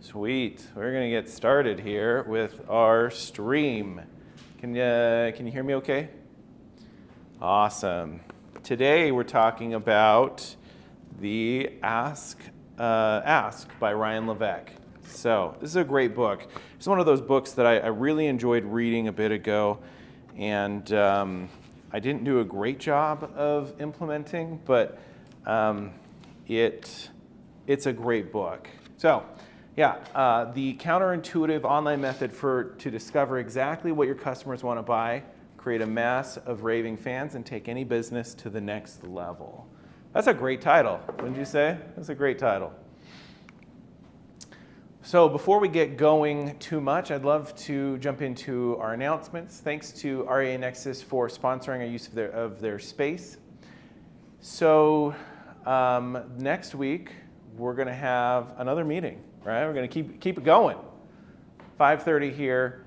Sweet. We're going to get started here with our stream. Can you hear me okay? Awesome. Today we're talking about the Ask by Ryan Levesque. So this is a great book. It's one of those books that I really enjoyed reading a bit ago, and I didn't do a great job of implementing, but it's a great book. So the counterintuitive online method to discover exactly what your customers want to buy, create a mass of raving fans, and take any business to the next level. That's a great title, wouldn't you say? That's a great title. So before we get going too much, I'd love to jump into our announcements. Thanks to REA Nexus for sponsoring our use of their space. So next week, we're going to have another meeting, right? We're going to keep it going. 5:30 here.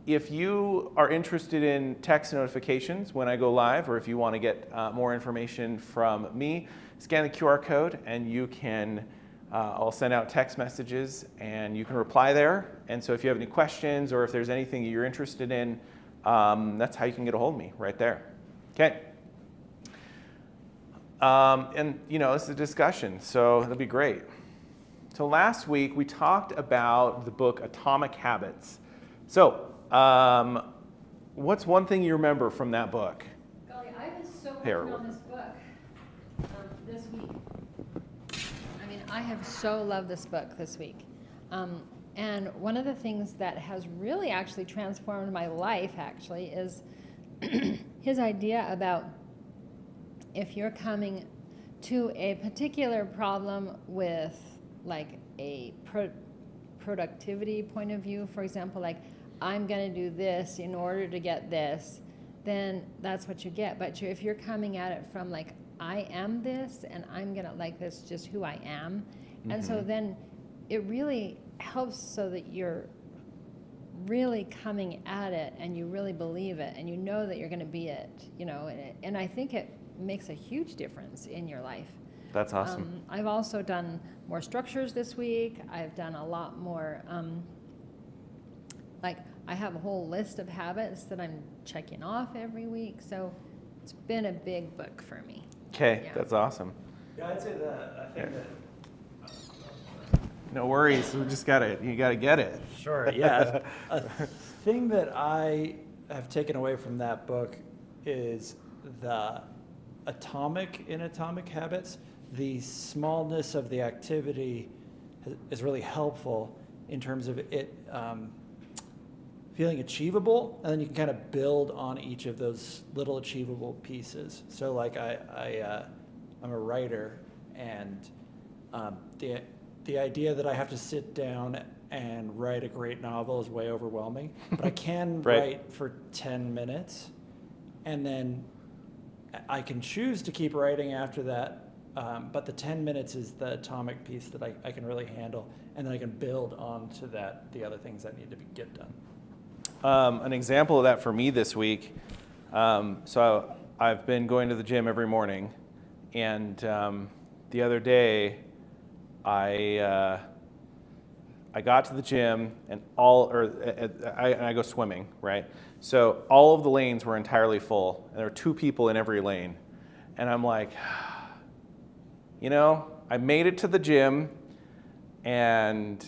If you are interested in text notifications when I go live, or if you want to get more information from me, scan the QR code and you can, I'll send out text messages and you can reply there. And so if you have any questions or if there's anything you're interested in, that's how you can get a hold of me, right there. Okay. And this is a discussion, so that'll be great. So last week we talked about the book Atomic Habits. So what's one thing you remember from that book? Golly, I was so working on this book this week. I mean, I have so loved this book this week. And one of the things that has really actually transformed my life is his idea about if you're coming to a particular problem with like a productivity point of view, for example, like I'm going to do this in order to get this, then that's what you get. But if you're coming at it from like, I am this and I'm going to like this, just who I am. Mm-hmm. And so then it really helps so that you're really coming at it and you really believe it and you know that you're going to be it, and I think it makes a huge difference in your life. That's awesome. I've also done more structures this week. I've done a lot more, I have a whole list of habits that I'm checking off every week. So it's been a big book for me. Okay, yeah. That's awesome. Yeah, I'd say that. I think that. No worries. You gotta get it. Sure. Yeah. A thing that I have taken away from that book is the atomic habits. The smallness of the activity is really helpful in terms of it feeling achievable, and then you can kind of build on each of those little achievable pieces. So like I'm a writer, and the idea that I have to sit down and write a great novel is way overwhelming, but I can right. write for 10 minutes, and then I can choose to keep writing after that, but the 10 minutes is the atomic piece that I can really handle, and then I can build onto that the other things that need to get done. An example of that for me this week, so I've been going to the gym every morning, and the other day I got to the gym and I go swimming, right? So all of the lanes were entirely full, and there were 2 people in every lane. And I'm like, I made it to the gym, and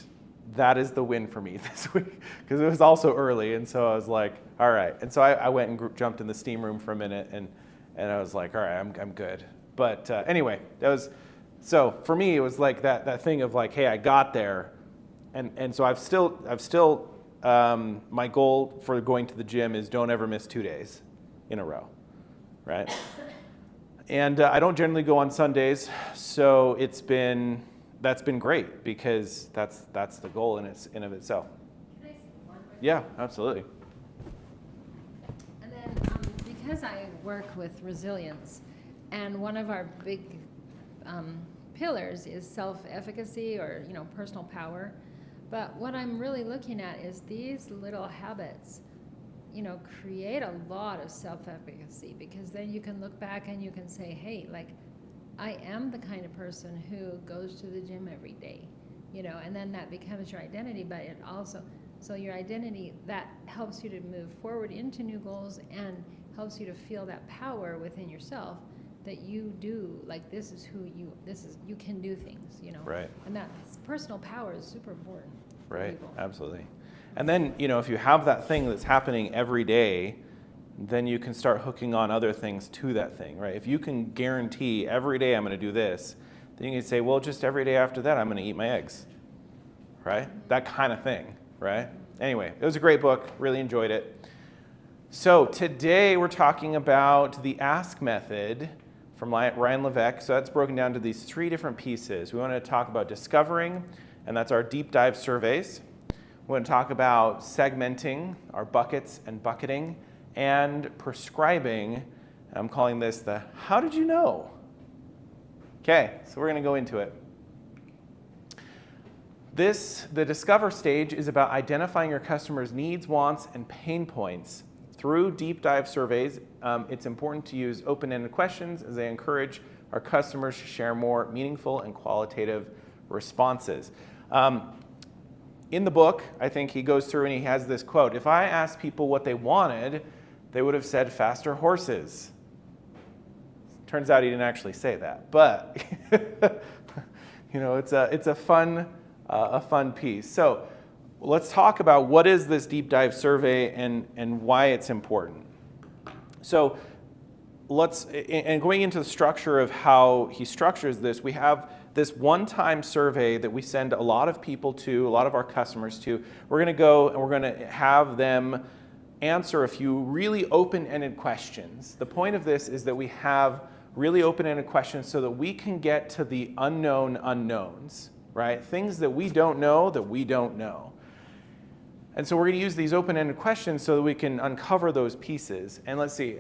that is the win for me this week, because it was also early, and so I was like, all right. And so I went and jumped in the steam room for a minute, and I was like, all right, I'm good. But anyway, so for me, it was like that thing of like, hey, I got there, and so I've still my goal for going to the gym is don't ever miss 2 days in a row, right? And I don't generally go on Sundays, so that's been great, because that's the goal in of itself. Can I say one more thing? Yeah, absolutely. And then because I work with resilience, and one of our big pillars is self-efficacy or personal power, but what I'm really looking at is these little habits create a lot of self-efficacy, because then you can look back and you can say, hey, like I am the kind of person who goes to the gym every day. and then that becomes your identity, but it also, so your identity, that helps you to move forward into new goals and helps you to feel that power within yourself that you do, like this is you can do things, Right. And that personal power is super important. for Right, people. absolutely. And then, if you have that thing that's happening every day, then you can start hooking on other things to that thing, right? If you can guarantee every day I'm going to do this, then you can say, well, just every day after that, I'm going to eat my eggs, right? That kind of thing, right? Anyway, it was a great book. Really enjoyed it. So today we're talking about the Ask method from Ryan Levesque. So that's broken down to these 3 different pieces. We want to talk about discovering, and that's our deep dive surveys. We want to talk about segmenting, our buckets and bucketing, and prescribing. I'm calling this the how did you know? Okay, so we're going to go into it. The discover stage is about identifying your customers' needs, wants, and pain points. Through deep dive surveys, it's important to use open-ended questions as they encourage our customers to share more meaningful and qualitative responses. In the book, I think he goes through and he has this quote, if I asked people what they wanted, they would have said faster horses. Turns out he didn't actually say that, but it's a fun piece. So let's talk about what is this deep dive survey and why it's important. So going into the structure of how he structures this, we have this one-time survey that we send a lot of people to, a lot of our customers to. We're going to go and we're going to have them answer a few really open-ended questions. The point of this is that we have really open-ended questions so that we can get to the unknown unknowns, right? Things that we don't know that we don't know. And so we're going to use these open-ended questions so that we can uncover those pieces. And let's see,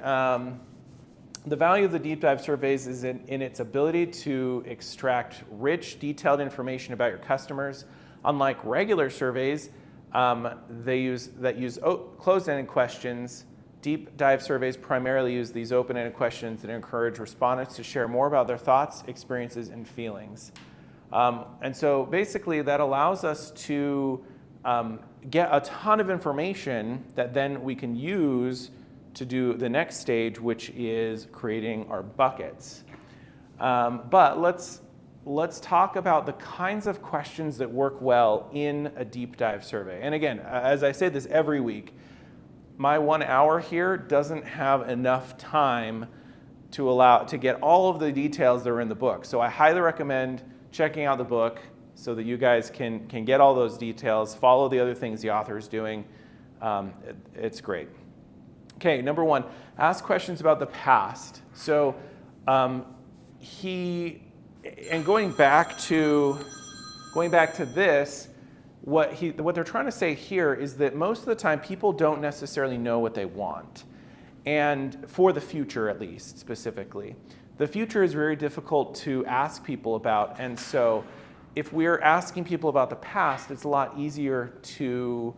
the value of the deep dive surveys is in its ability to extract rich, detailed information about your customers. Unlike regular surveys that use closed-ended questions, deep dive surveys primarily use these open-ended questions that encourage respondents to share more about their thoughts, experiences, and feelings. And so basically that allows us to get a ton of information that then we can use to do the next stage, which is creating our buckets. But let's talk about the kinds of questions that work well in a deep dive survey. And again, as I say this every week, my 1 hour here doesn't have enough time to get all of the details that are in the book. So I highly recommend checking out the book so that you guys can get all those details, follow the other things the author is doing. It's great. Okay, number 1, ask questions about the past. So going back to this, what they're trying to say here is that most of the time people don't necessarily know what they want, and for the future at least specifically. The future is very difficult to ask people about, and so if we're asking people about the past, it's a lot easier to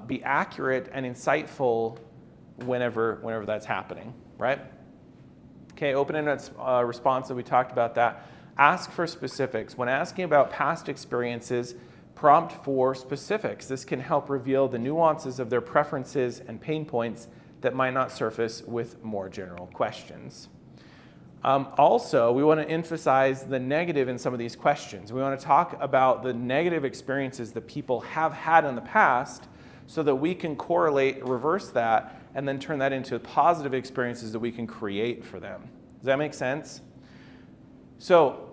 be accurate and insightful whenever that's happening, right? Okay, open-ended response, we talked about that. Ask for specifics. When asking about past experiences, prompt for specifics. This can help reveal the nuances of their preferences and pain points that might not surface with more general questions. Also, we want to emphasize the negative in some of these questions. We want to talk about the negative experiences that people have had in the past so that we can reverse that, and then turn that into positive experiences that we can create for them. Does that make sense? So,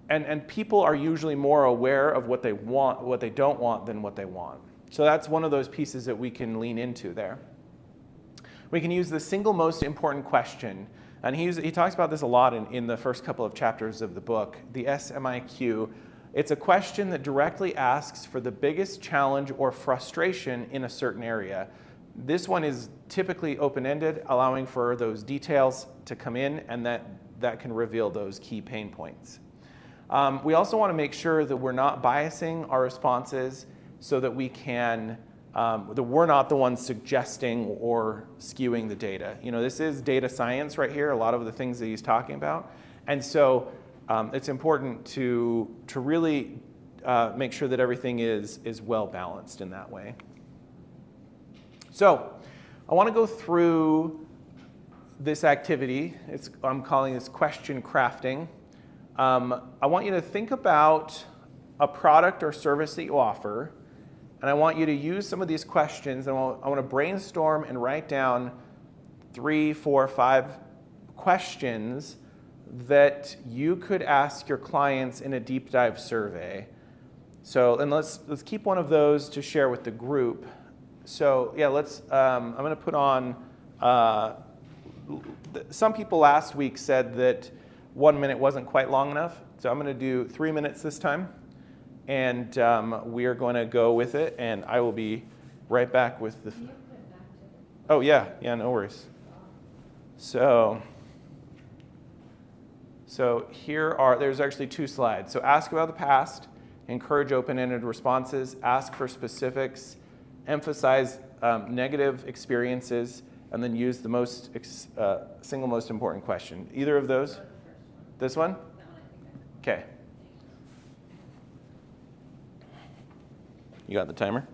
and people are usually more aware of what they want, what they don't want, than what they want. So that's one of those pieces that we can lean into there. We can use the single most important question, and he talks about this a lot in the first couple of chapters of the book, the SMIQ. It's a question that directly asks for the biggest challenge or frustration in a certain area. This one is typically open-ended, allowing for those details to come in, and that can reveal those key pain points. We also want to make sure that we're not biasing our responses so that that we're not the ones suggesting or skewing the data. This is data science right here, a lot of the things that he's talking about. And so it's important to really make sure that everything is well balanced in that way. So I want to go through this activity. I'm calling this question crafting. I want you to think about a product or service that you offer, and I want you to use some of these questions, and I want to brainstorm and write down 3, 4, 5 questions that you could ask your clients in a deep dive survey. So, and let's keep one of those to share with the group. So yeah, I'm going to put on, some people last week said that 1 minute wasn't quite long enough. So I'm going to do 3 minutes this time. And we are going to go with it. And I will be right back with the... Oh yeah, no worries. So there's actually 2 slides. So ask about the past, encourage open-ended responses, ask for specifics, emphasize negative experiences, and then use the single most important question. Either of those? This one? Okay. You got the timer?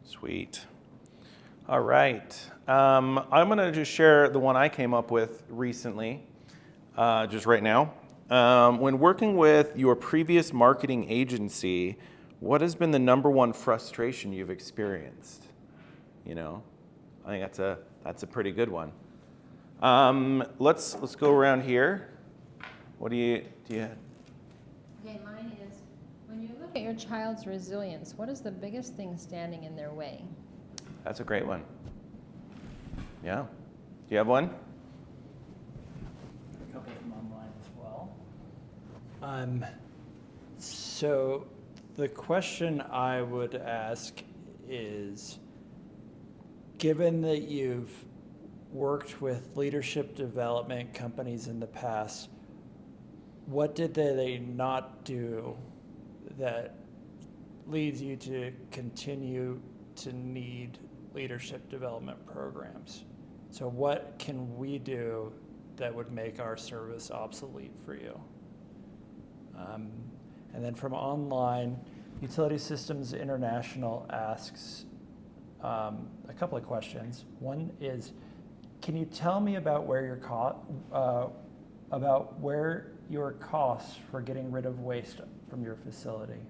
Sweet. All right. I'm going to just share the one I came up with recently, just right now. When working with your previous marketing agency, what has been the number one frustration you've experienced? I think that's a pretty good one. Let's go around here. What do you? Okay, mine is, when you look at your child's resilience, what is the biggest thing standing in their way? That's a great one. Yeah. Do you have one? A couple from online as well. So the question I would ask is, given that you've worked with leadership development companies in the past, what did they not do that leads you to continue to need leadership development programs? So what can we do that would make our service obsolete for you? And then from online, Utility Systems International asks a couple of questions. One is, can you tell me about where your costs for getting rid of waste from your facility?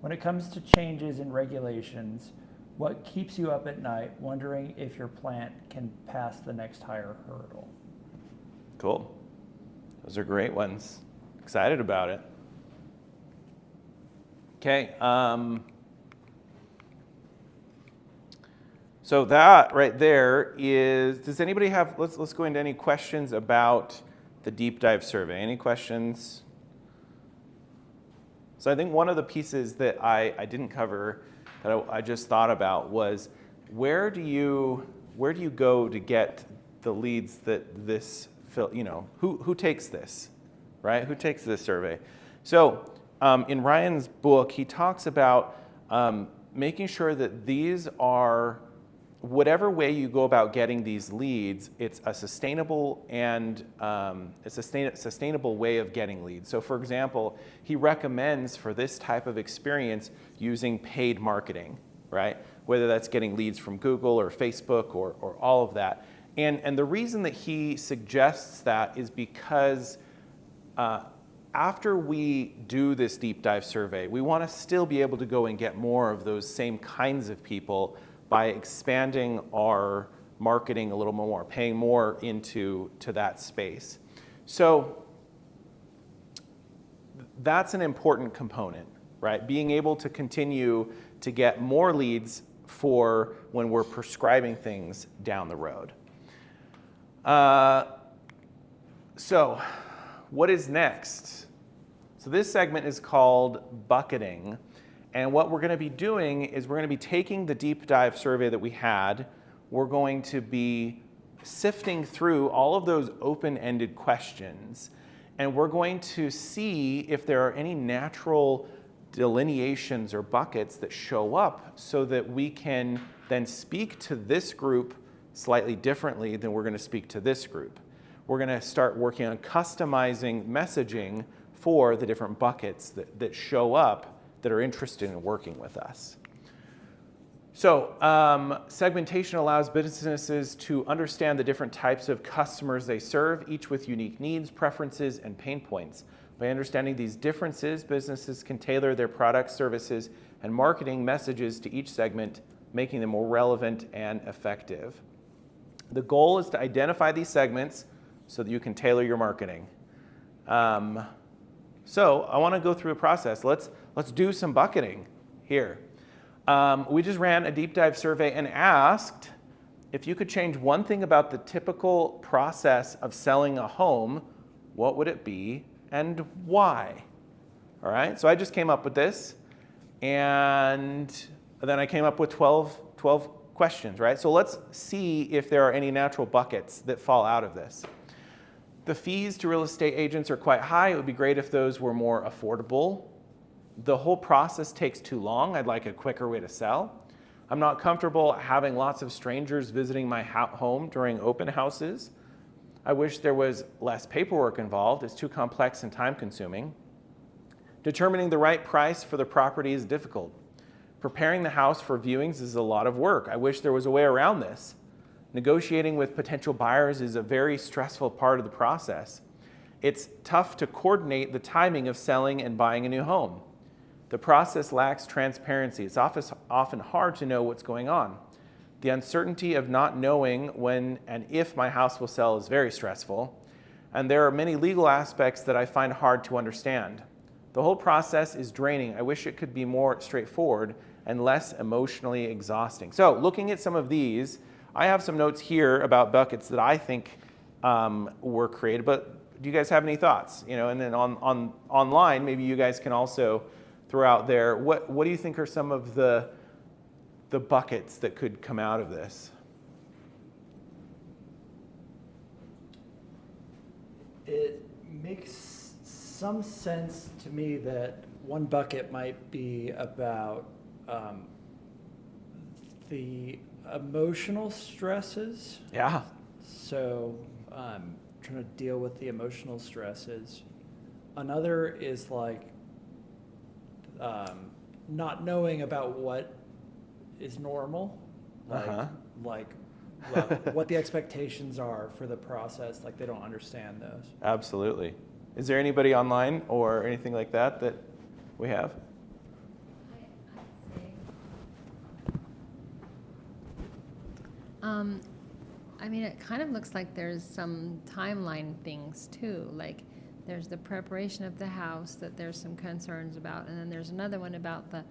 When it comes to changes in regulations, what keeps you up at night wondering if your plant can pass the next higher hurdle? Cool. Those are great ones. Excited about it. Okay. So that right there is, does anybody have, let's go into any questions about the deep dive survey. Any questions? So I think one of the pieces that I didn't cover that I just thought about was where do you go to get the leads that this, who takes this, right? Who takes this survey? So in Ryan's book, he talks about making sure that these are, whatever way you go about getting these leads, it's a sustainable and sustainable way of getting leads. So for example, he recommends for this type of experience using paid marketing, right? Whether that's getting leads from Google or Facebook or all of that. And the reason that he suggests that is because after we do this deep dive survey, we want to still be able to go and get more of those same kinds of people by expanding our marketing a little more, paying more into that space. So that's an important component, right? Being able to continue to get more leads for when we're prescribing things down the road. So what is next? So this segment is called bucketing. And what we're going to be doing is we're going to be taking the deep dive survey that we had. We're going to be sifting through all of those open-ended questions. And we're going to see if there are any natural delineations or buckets that show up so that we can then speak to this group slightly differently than we're going to speak to this group. We're going to start working on customizing messaging for the different buckets that show up that are interested in working with us. So segmentation allows businesses to understand the different types of customers they serve, each with unique needs, preferences, and pain points. By understanding these differences, businesses can tailor their products, services, and marketing messages to each segment, making them more relevant and effective. The goal is to identify these segments so that you can tailor your marketing. So I want to go through a process. Let's do some bucketing here. We just ran a deep dive survey and asked if you could change one thing about the typical process of selling a home, what would it be and why? All right, so I just came up with this, and then I came up with 12 questions, right? So let's see if there are any natural buckets that fall out of this. The fees to real estate agents are quite high. It would be great if those were more affordable. The whole process takes too long. I'd like a quicker way to sell. I'm not comfortable having lots of strangers visiting my home during open houses. I wish there was less paperwork involved. It's too complex and time consuming. Determining the right price for the property is difficult. Preparing the house for viewings is a lot of work. I wish there was a way around this. Negotiating with potential buyers is a very stressful part of the process. It's tough to coordinate the timing of selling and buying a new home. The process lacks transparency. It's often hard to know what's going on. The uncertainty of not knowing when and if my house will sell is very stressful. And there are many legal aspects that I find hard to understand. The whole process is draining. I wish it could be more straightforward and less emotionally exhausting. So looking at some of these, I have some notes here about buckets that I think were created, but do you guys have any thoughts? And then online, maybe you guys can also throw out there, what do you think are some of the buckets that could come out of this? It makes some sense to me that one bucket might be about the emotional stresses. Yeah. So trying to deal with the emotional stresses. Another is like not knowing about what is normal, like what the expectations are for the process. Like they don't understand those. Absolutely. Is there anybody online or anything like that we have? I mean, it kind of looks like there's some timeline things too. Like there's the preparation of the house that there's some concerns about, and then there's another one about the,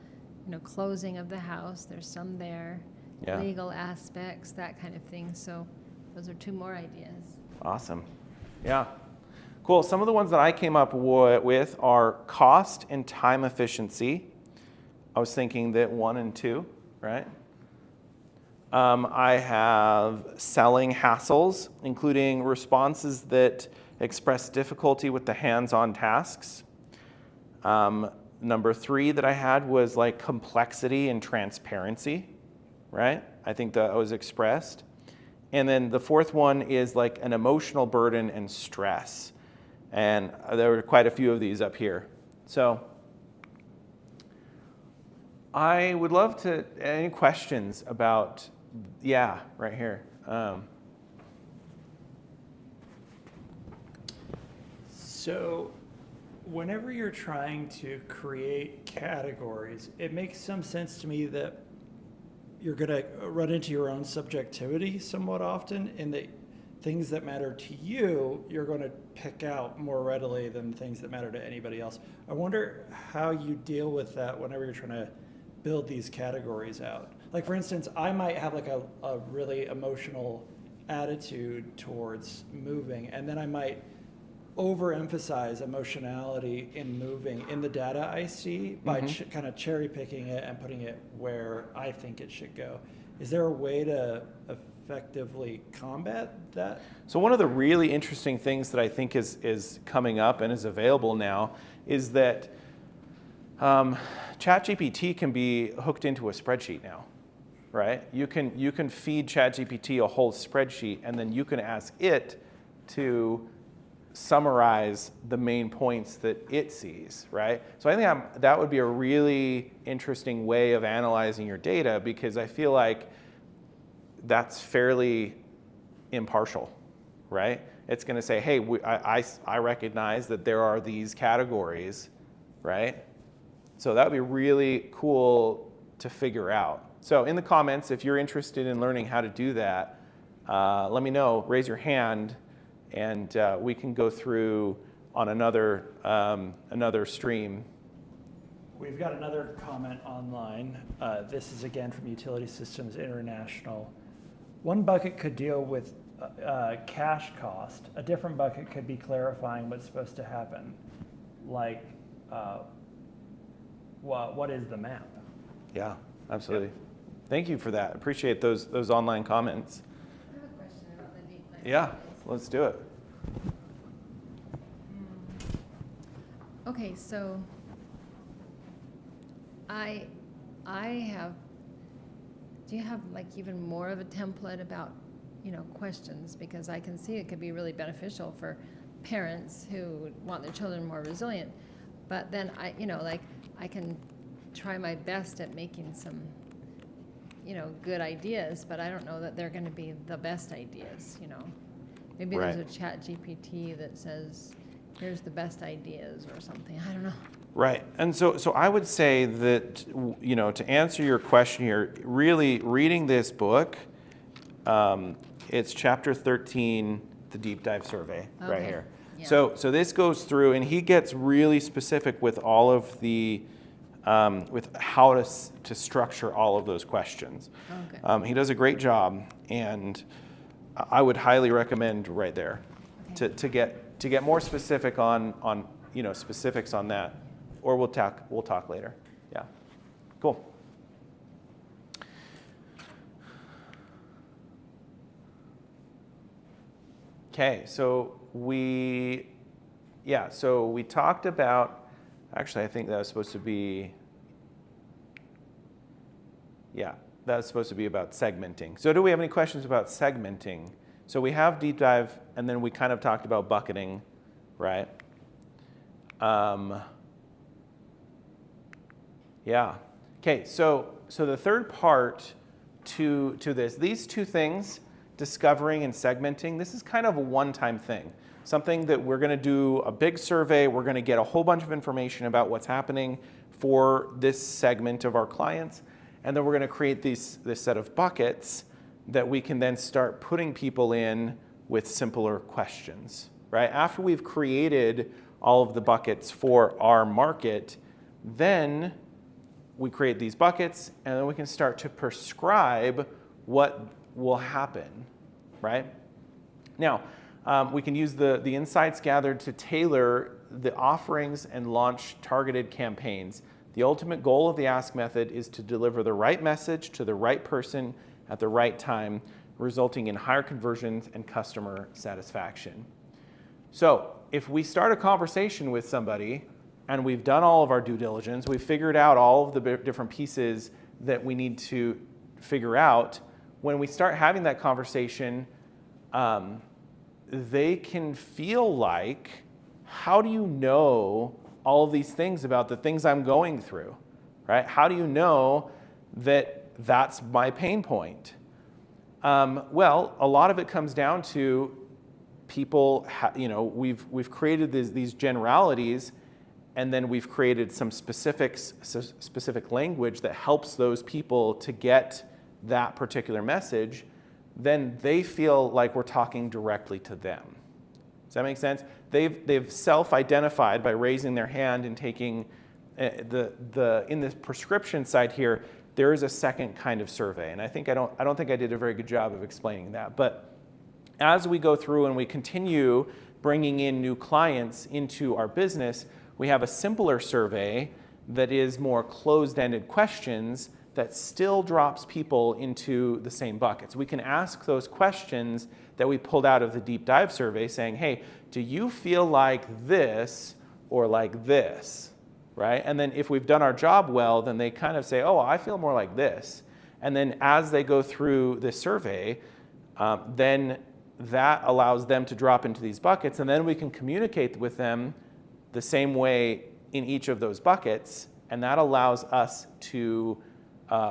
closing of the house. There's some there, Yeah. legal aspects, that kind of thing. So those are 2 more ideas. Awesome. Yeah. Cool. Some of the ones that I came up with are cost and time efficiency. I was thinking that 1 and 2, right? I have selling hassles, including responses that express difficulty with the hands-on tasks. Number 3 that I had was like complexity and transparency, right? I think that was expressed. And then the 4th one is like an emotional burden and stress. And there were quite a few of these up here. So I would love to, any questions about, yeah, right here. So whenever you're trying to create categories, it makes some sense to me that you're going to run into your own subjectivity somewhat often, in that things that matter to you, you're going to pick out more readily than things that matter to anybody else. I wonder how you deal with that whenever you're trying to build these categories out. Like, for instance, I might have like a really emotional attitude towards moving, and then I might overemphasize emotionality in moving in the data I see by kind of cherry picking it and putting it where I think it should go. Is there a way to effectively combat that? So one of the really interesting things that I think is coming up and is available now is that ChatGPT can be hooked into a spreadsheet now, right? You can feed ChatGPT a whole spreadsheet, and then you can ask it to summarize the main points that it sees, right? So I think that would be a really interesting way of analyzing your data, because I feel like that's fairly impartial, right? It's going to say, hey, I recognize that there are these categories, right? So that would be really cool to figure out. So in the comments, if you're interested in learning how to do that, let me know, raise your hand, and we can go through on another stream. We've got another comment online. This is again from Utility Systems International. One bucket could deal with cash cost. A different bucket could be clarifying what's supposed to happen, like what is the map? Yeah, absolutely. Yep. Thank you for that. Appreciate those online comments. I have a question about the deep learning. Yeah, let's do it. Okay, so I have, do you have like even more of a template about, questions? Because I can see it could be really beneficial for parents who want their children more resilient. But then I can try my best at making some, good ideas, but I don't know that they're going to be the best ideas, Maybe Right. there's a ChatGPT that says, here's the best ideas or something. I don't know. Right. And so I would say that, to answer your question here, really reading this book, it's chapter 13, the deep dive survey, right Okay. here. Yeah. So this goes through, and he gets really specific with all of the, with how to structure all of those questions. Okay. He does a great job, and I would highly recommend right there Okay. to get more specific on specifics on that, or we'll talk later. Yeah, cool. Okay, so we talked about, actually I think that was supposed to be, that was supposed to be about segmenting. So do we have any questions about segmenting? So we have deep dive, and then we kind of talked about bucketing, right? Yeah. Okay, so the third part to this, these two things, discovering and segmenting, this is kind of a one-time thing. Something that we're going to do a big survey, we're going to get a whole bunch of information about what's happening for this segment of our clients, and then we're going to create this set of buckets that we can then start putting people in with simpler questions, right? After we've created all of the buckets for our market, then we create these buckets, and then we can start to prescribe what will happen, right? Now, we can use the insights gathered to tailor the offerings and launch targeted campaigns. The ultimate goal of the Ask method is to deliver the right message to the right person at the right time, resulting in higher conversions and customer satisfaction. So if we start a conversation with somebody and we've done all of our due diligence, we've figured out all of the different pieces that we need to figure out, when we start having that conversation, they can feel like, how do you know all of these things about the things I'm going through, right? How do you know that that's my pain point? Well, a lot of it comes down to people, we've created these generalities, and then we've created some specific language that helps those people to get that particular message. Then they feel like we're talking directly to them. Does that make sense? They've self-identified by raising their hand and taking in the prescription side here. There is a second kind of survey, and I don't think I did a very good job of explaining that. But as we go through and we continue bringing in new clients into our business, we have a simpler survey that is more closed-ended questions that still drops people into the same buckets. We can ask those questions that we pulled out of the deep dive survey saying, hey, do you feel like this or like this, right? And then if we've done our job well, then they kind of say, oh, I feel more like this. And then as they go through this survey, then that allows them to drop into these buckets, and then we can communicate with them the same way in each of those buckets, and that allows us to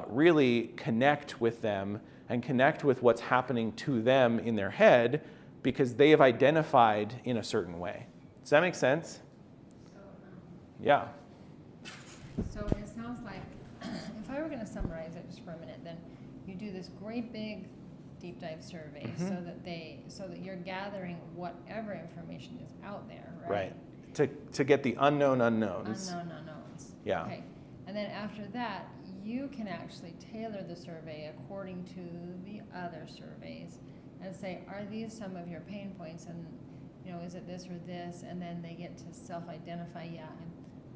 really connect with them and connect with what's happening to them in their head because they have identified in a certain way. Does that make sense? So, yeah. So it sounds like, if I were going to summarize it just for a minute, then you do this great big deep dive survey so that you're gathering whatever information is out there, right? Right. To get the unknown unknowns. Unknown unknowns. Yeah. Okay. And then after that, you can actually tailor the survey according to the other surveys and say, are these some of your pain points? And, is it this or this? And then they get to self-identify, yeah,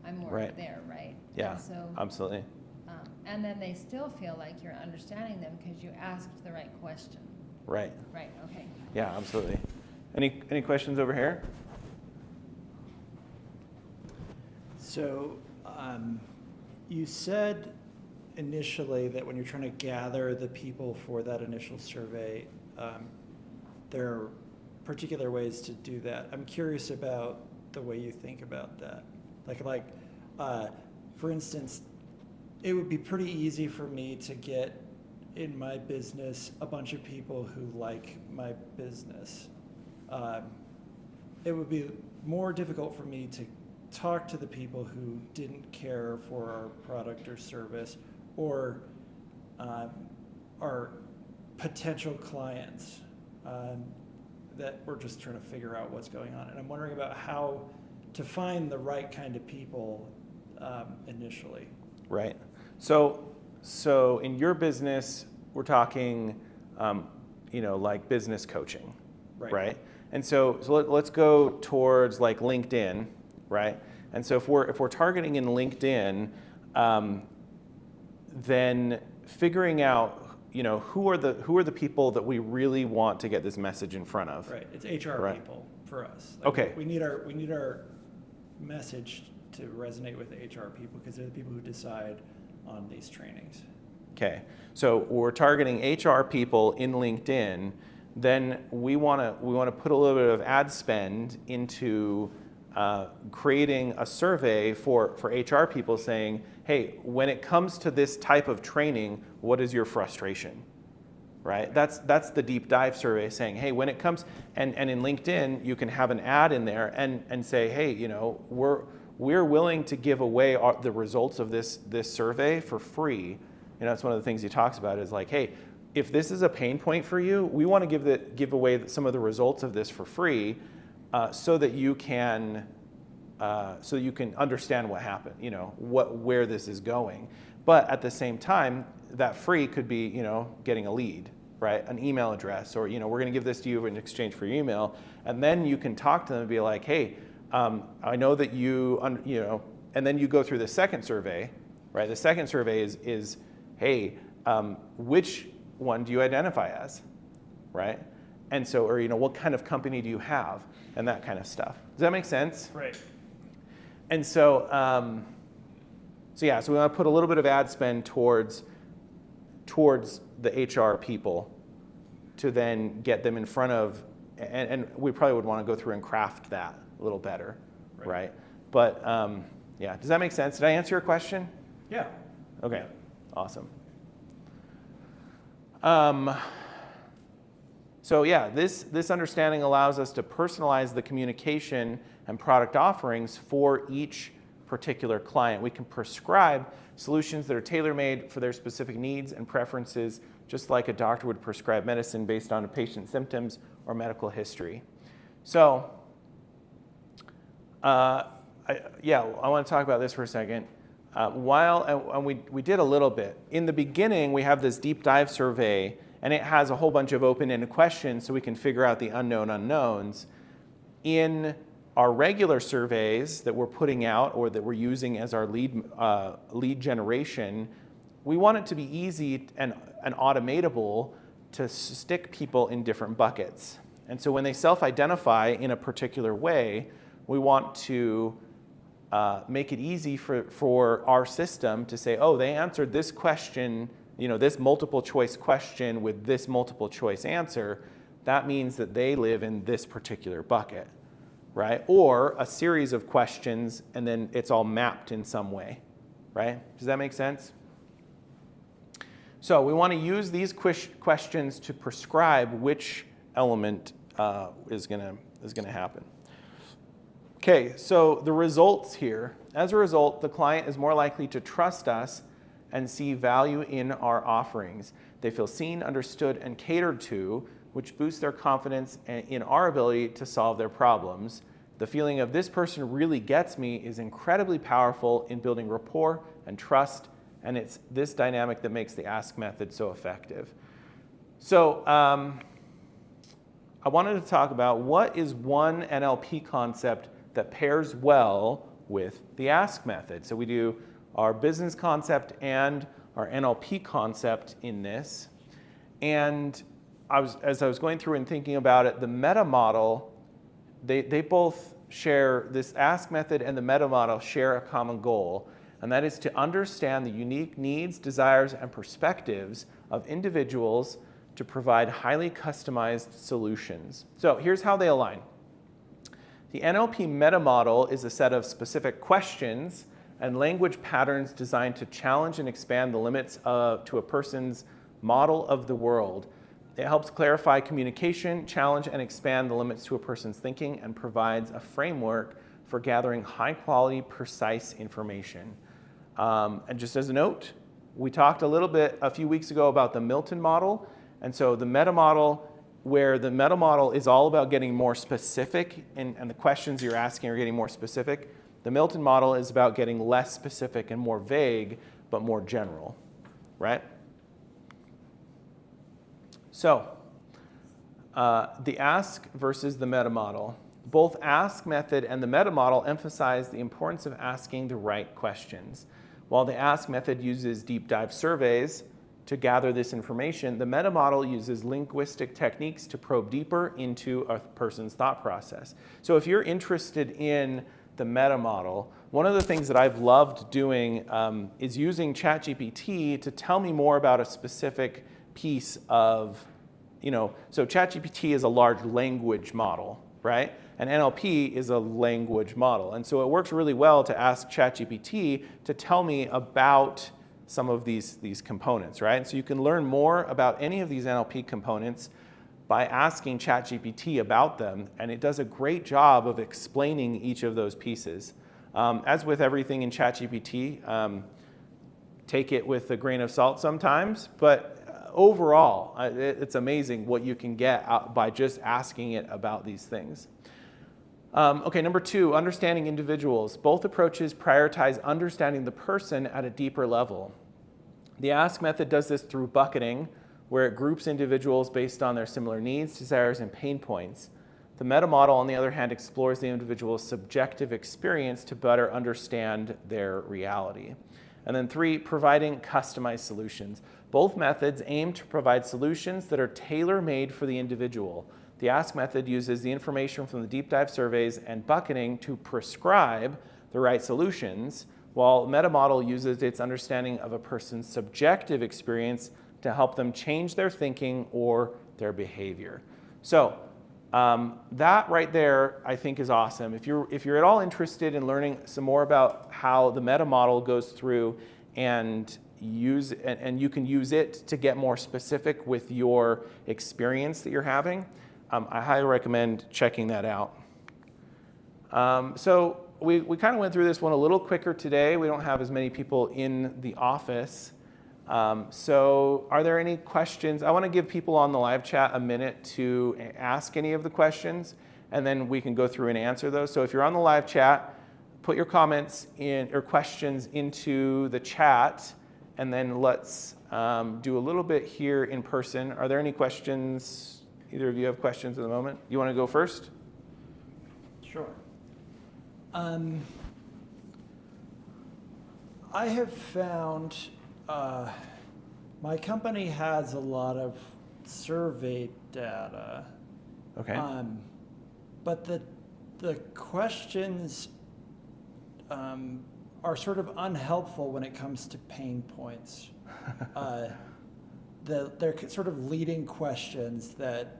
I'm more right there, right? Yeah, so, absolutely. And then they still feel like you're understanding them because you asked the right question. Right. Right, okay. Yeah, absolutely. Any questions over here? So you said initially that when you're trying to gather the people for that initial survey, there are particular ways to do that. I'm curious about the way you think about that. Like, for instance, it would be pretty easy for me to get in my business a bunch of people who like my business. It would be more difficult for me to talk to the people who didn't care for our product or service or our potential clients that we're just trying to figure out what's going on. And I'm wondering about how to find the right kind of people initially. Right. So in your business, we're talking, like business coaching, right? And so let's go towards like LinkedIn, right? And so if we're targeting in LinkedIn, then figuring out, who are the people that we really want to get this message in front of? Right. It's HR people for us. Okay. We need our message to resonate with HR people because they're the people who decide on these trainings. Okay, so we're targeting HR people in LinkedIn. Then we want to put a little bit of ad spend into creating a survey for HR people saying, hey, when it comes to this type of training, what is your frustration? Right? That's the deep dive survey saying, hey, when it comes, and in LinkedIn, you can have an ad in there and say, hey, we're willing to give away the results of this survey for free. That's one of the things he talks about is like, hey, if this is a pain point for you, we want to give away some of the results of this for free so that you can so you can understand what happened, where this is going. But at the same time, that free could be, getting a lead, right? An email address, or, we're going to give this to you in exchange for your email. And then you can talk to them and be like, hey, I know that and then you go through the second survey, right? The second survey is hey, which one do you identify as, right? And so, or, what kind of company do you have, and that kind of stuff. Does that make sense? Right. And so, so we want to put a little bit of ad spend towards the HR people to then get them in front of, and we probably would want to go through and craft that a little better, right? But does that make sense? Did I answer your question? Yeah. Okay, awesome. So this understanding allows us to personalize the communication and product offerings for each particular client. We can prescribe solutions that are tailor-made for their specific needs and preferences, just like a doctor would prescribe medicine based on a patient's symptoms or medical history. So, I want to talk about this for a second. We did a little bit. In the beginning, we have this deep dive survey, and it has a whole bunch of open-ended questions so we can figure out the unknown unknowns. In our regular surveys that we're putting out or that we're using as our lead generation, we want it to be easy and automatable to stick people in different buckets. And so when they self-identify in a particular way, we want to make it easy for our system to say, oh, they answered this question, this multiple choice question with this multiple choice answer. That means that they live in this particular bucket, right? Or a series of questions, and then it's all mapped in some way, right? Does that make sense? So we want to use these questions to prescribe which element is going to happen. Okay, so the results here. As a result, the client is more likely to trust us and see value in our offerings. They feel seen, understood, and catered to, which boosts their confidence in our ability to solve their problems. The feeling of this person really gets me is incredibly powerful in building rapport and trust, and it's this dynamic that makes the Ask method so effective. So I wanted to talk about what is one NLP concept that pairs well with the Ask method. So we do our business concept and our NLP concept in this. And as I was going through and thinking about it, the meta model, they both share, this Ask method and the meta model share a common goal, and that is to understand the unique needs, desires, and perspectives of individuals to provide highly customized solutions. So here's how they align. The NLP meta model is a set of specific questions and language patterns designed to challenge and expand the limits to a person's model of the world. It helps clarify communication, challenge, and expand the limits to a person's thinking, and provides a framework for gathering high-quality, precise information. And just as a note, we talked a little bit a few weeks ago about the Milton model. And so the meta model, where the meta model is all about getting more specific, and the questions you're asking are getting more specific. The Milton model is about getting less specific and more vague, but more general, right? So the Ask versus the meta model. Both Ask method and the meta model emphasize the importance of asking the right questions. While the Ask method uses deep dive surveys to gather this information, the meta model uses linguistic techniques to probe deeper into a person's thought process. So if you're interested in the meta model, one of the things that I've loved doing is using ChatGPT to tell me more about a specific piece of, so ChatGPT is a large language model, right? And NLP is a language model. And so it works really well to ask ChatGPT to tell me about some of these components, right? So you can learn more about any of these NLP components by asking ChatGPT about them, and it does a great job of explaining each of those pieces. As with everything in ChatGPT, take it with a grain of salt sometimes, but overall, it's amazing what you can get out by just asking it about these things. Okay, number 2, understanding individuals. Both approaches prioritize understanding the person at a deeper level. The Ask method does this through bucketing, where it groups individuals based on their similar needs, desires, and pain points. The meta model, on the other hand, explores the individual's subjective experience to better understand their reality. And then 3, providing customized solutions. Both methods aim to provide solutions that are tailor-made for the individual. The Ask method uses the information from the deep dive surveys and bucketing to prescribe the right solutions, while meta model uses its understanding of a person's subjective experience to help them change their thinking or their behavior. So that right there, I think, is awesome. If you're at all interested in learning some more about how the meta model goes through and you can use it to get more specific with your experience that you're having, I highly recommend checking that out. So we kind of went through this one a little quicker today. We don't have as many people in the office. So are there any questions? I want to give people on the live chat a minute to ask any of the questions, and then we can go through and answer those. So if you're on the live chat, put your comments in or questions into the chat, and then let's do a little bit here in person. Are there any questions? Either of you have questions at the moment? You want to go first? Sure. I have found my company has a lot of survey data. Okay. But the questions are sort of unhelpful when it comes to pain points. They're sort of leading questions that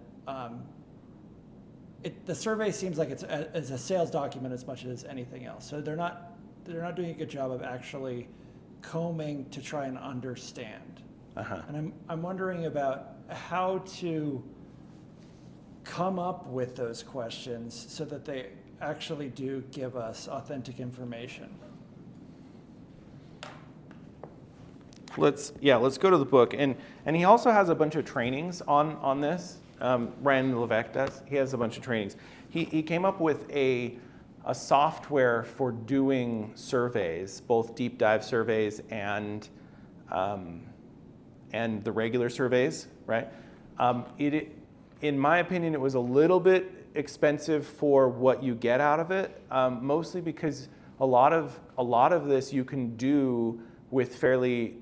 the survey seems like it's a sales document as much as anything else. So they're not doing a good job of actually combing to try and understand. Uh-huh. And I'm wondering about how to come up with those questions so that they actually do give us authentic information. Let's go to the book. And he also has a bunch of trainings on this. Ryan Levesque does. He has a bunch of trainings. He came up with a software for doing surveys, both deep dive surveys and the regular surveys, right? In my opinion, it was a little bit expensive for what you get out of it, mostly because a lot of this you can do with fairly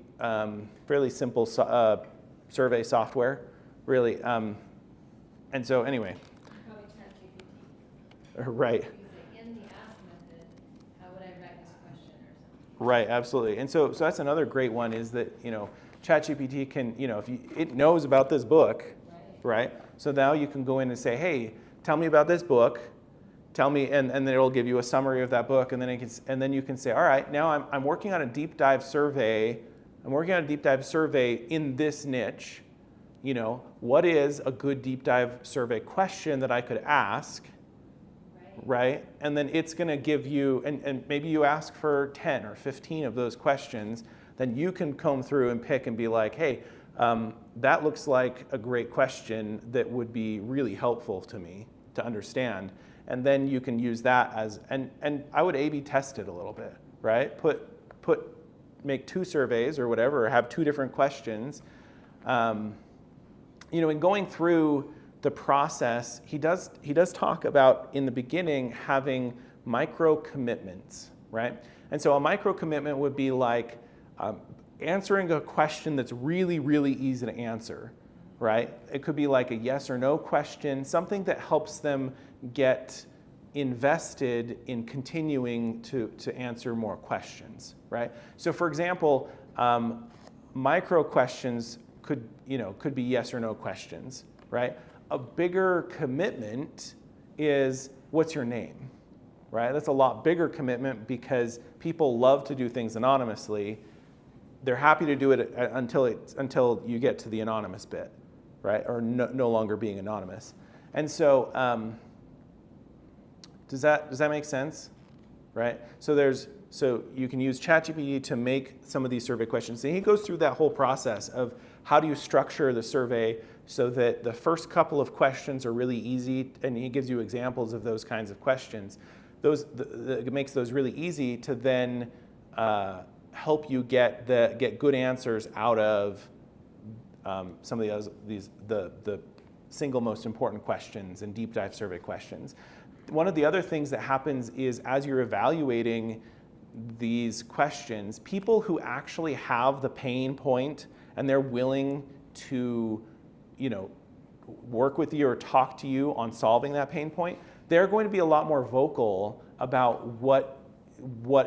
simple survey software, really. And so anyway. Probably ChatGPT. Right. In the Ask method, how would I write this question or something? Right, absolutely. And so that's another great one is that, ChatGPT can, if it knows about this book, right? So now you can go in and say, hey, tell me about this book. Tell me, and then it'll give you a summary of that book, and then you can say, all right, now I'm working on a deep dive survey. I'm working on a deep dive survey in this niche. What is a good deep dive survey question that I could ask, right? And then it's going to give you, and maybe you ask for 10 or 15 of those questions, then you can comb through and pick and be like, hey, that looks like a great question that would be really helpful to me to understand. And then you can use that as, and I would A/B test it a little bit, right? Make 2 surveys or whatever, or have 2 different questions. In going through the process, he does talk about in the beginning having micro commitments, right? And so a micro commitment would be like answering a question that's really, really easy to answer, right? It could be like a yes or no question, something that helps them get invested in continuing to answer more questions, right? So for example, micro questions could be yes or no questions, right? A bigger commitment is, what's your name, right? That's a lot bigger commitment because people love to do things anonymously. They're happy to do it until you get to the anonymous bit, right? Or no longer being anonymous. And so, does that make sense? right? So you can use ChatGPT to make some of these survey questions. And he goes through that whole process of how do you structure the survey so that the first couple of questions are really easy, and he gives you examples of those kinds of questions. It makes those really easy to then help you get good answers out of some of the single most important questions and deep dive survey questions. One of the other things that happens is as you're evaluating these questions, people who actually have the pain point and they're willing to, work with you or talk to you on solving that pain point, they're going to be a lot more vocal about what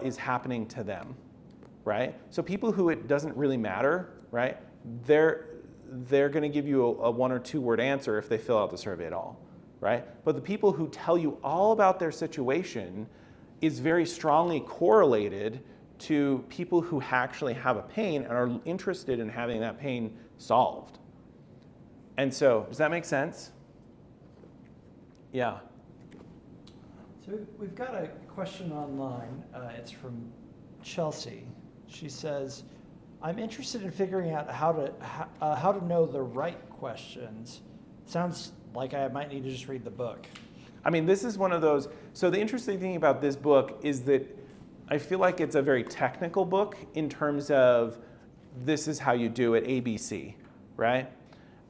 is happening to them, right? So people who it doesn't really matter, right? They're going to give you a 1 or 2 word answer if they fill out the survey at all, right? But the people who tell you all about their situation is very strongly correlated to people who actually have a pain and are interested in having that pain solved. And so, does that make sense? Yeah. So we've got a question online. It's from Chelsea. She says, I'm interested in figuring out how to know the right questions. Sounds like I might need to just read the book. I mean, this is one of those. So the interesting thing about this book is that I feel like it's a very technical book in terms of this is how you do it, ABC, right?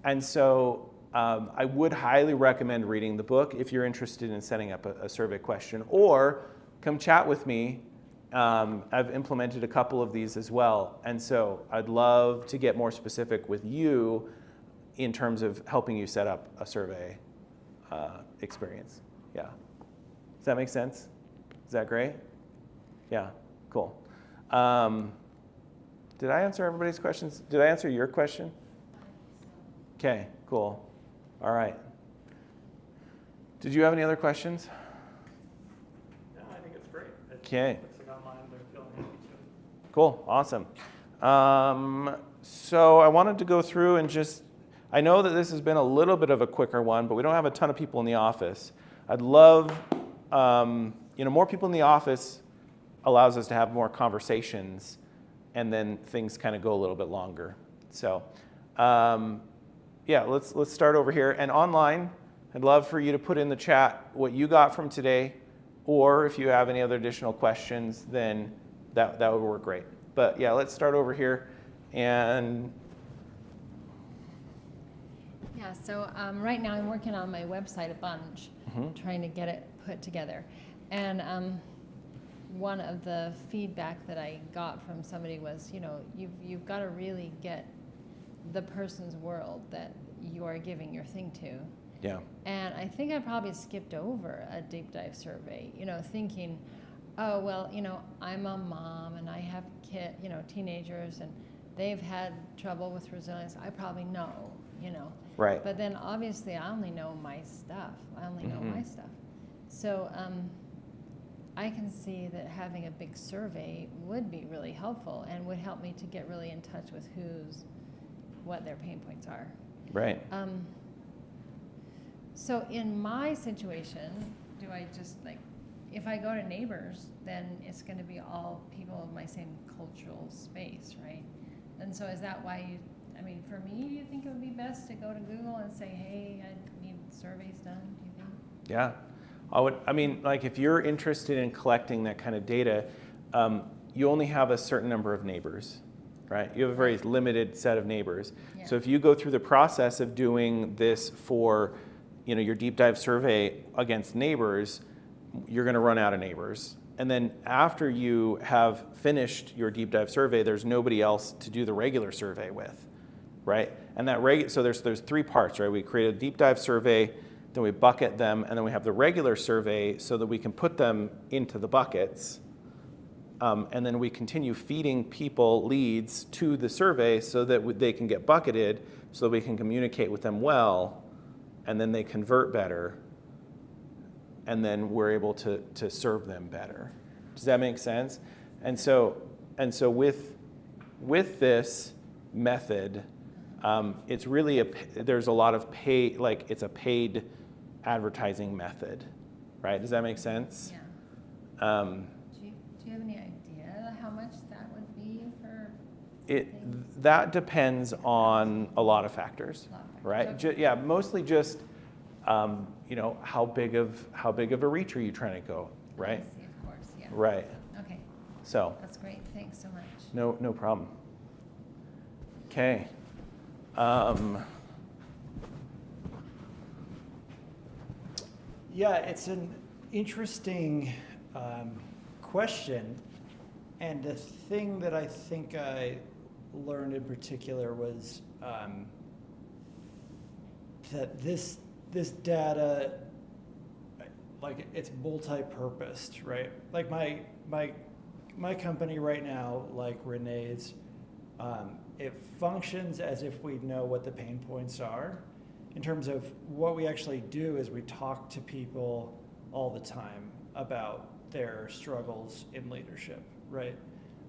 And so I would highly recommend reading the book if you're interested in setting up a survey question, or come chat with me. I've implemented a couple of these as well. And so I'd love to get more specific with you in terms of helping you set up a survey experience. Yeah. Does that make sense? Is that great? Yeah, cool. Did I answer everybody's questions? Did I answer your question? Okay, cool. All right. Did you have any other questions? No, I think it's great. Okay. Looks like online they're feeling happy too. Cool, awesome. So I wanted to go through and I know that this has been a little bit of a quicker one, but we don't have a ton of people in the office. I'd love, more people in the office allows us to have more conversations, and then things kind of go a little bit longer. So, let's start over here. And online, I'd love for you to put in the chat what you got from today, or if you have any other additional questions, then that would work great. But yeah, let's start over here. And Yeah, so right now I'm working on my website a bunch, trying to get it put together. And one of the feedback that I got from somebody was, you've got to really get the person's world that you are giving your thing to. yeah, And I think I probably skipped over a deep dive survey, thinking, oh, well, I'm a mom and I have teenagers and they've had trouble with resilience. I probably know, right. But then obviously I only know my stuff. So I can see that having a big survey would be really helpful and would help me to get really in touch with what their pain points are. Right. So in my situation, do I just if I go to neighbors, then it's going to be all people of my same cultural space, right? And so is that why for me, do you think it would be best to go to Google and say, hey, I need surveys done, do you think? Yeah. If you're interested in collecting that kind of data, you only have a certain number of neighbors, right? You have a very limited set of neighbors. Yeah. So if you go through the process of doing this for, your deep dive survey against neighbors, you're going to run out of neighbors. And then after you have finished your deep dive survey, there's nobody else to do the regular survey with, right? And so there's 3 parts, right? We create a deep dive survey, then we bucket them, and then we have the regular survey so that we can put them into the buckets. And then we continue feeding people leads to the survey so that they can get bucketed, so that we can communicate with them well, and then they convert better, and then we're able to serve them better. Does that make sense? And so with this method, it's really there's a lot of it's a paid advertising method, right? Does that make sense? Yeah. That depends on a lot of factors, right? Okay. Mostly just how big of a reach are you trying to go, right? I see, of course, yeah. Right. Okay, So that's great. Thanks so much. no problem. Okay. Yeah, it's an interesting question. And the thing that I think I learned in particular was that this data, like, it's multi-purposed, right? Like my company right now, like Renee's, it functions as if we know what the pain points are. In terms of what we actually do is we talk to people all the time about their struggles in leadership, right?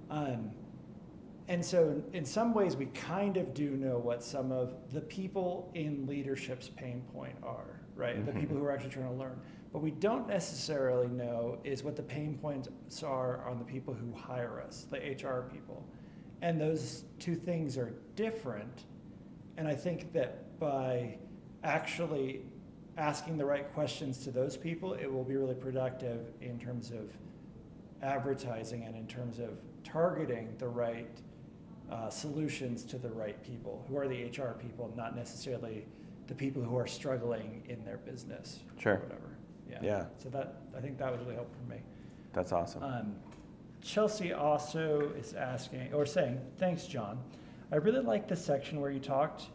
And so in some ways we kind of do know what some of the people in leadership's pain point are, right? Mm-hmm. The people who are actually trying to learn. What we don't necessarily know is what the pain points are on the people who hire us, the HR people. And those two things are different. And I think that by actually asking the right questions to those people, it will be really productive in terms of advertising and in terms of targeting the right solutions to the right people, who are the HR people, not necessarily the people who are struggling in their business. Sure. Or whatever. Yeah. So I think that was really helpful for me. That's awesome. Chelsea also is asking, or saying, thanks, John. I really like the section where you talked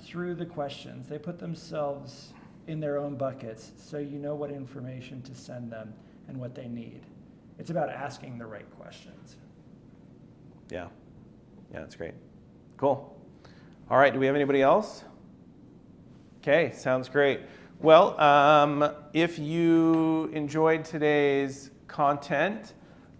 through the questions. They put themselves in their own buckets, so you know what information to send them and what they need. It's about asking the right questions. Yeah, that's great. Cool. All right, do we have anybody else? Okay, sounds great. Well, if you enjoyed today's content,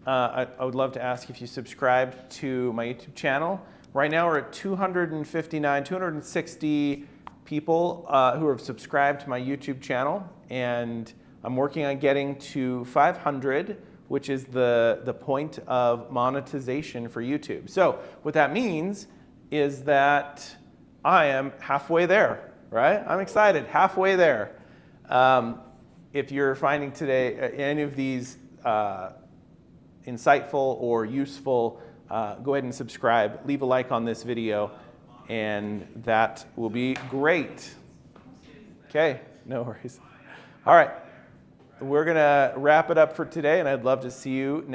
I would love to ask if you subscribed to my YouTube channel. Right now we're at 260 people who have subscribed to my YouTube channel, and I'm working on getting to 500, which is the point of monetization for YouTube. So what that means is that I am halfway there, right? I'm excited, halfway there. If you're finding today any of these insightful or useful, go ahead and subscribe, leave a like on this video, and that will be great. Okay, no worries. All right, we're gonna wrap it up for today, and I'd love to see you next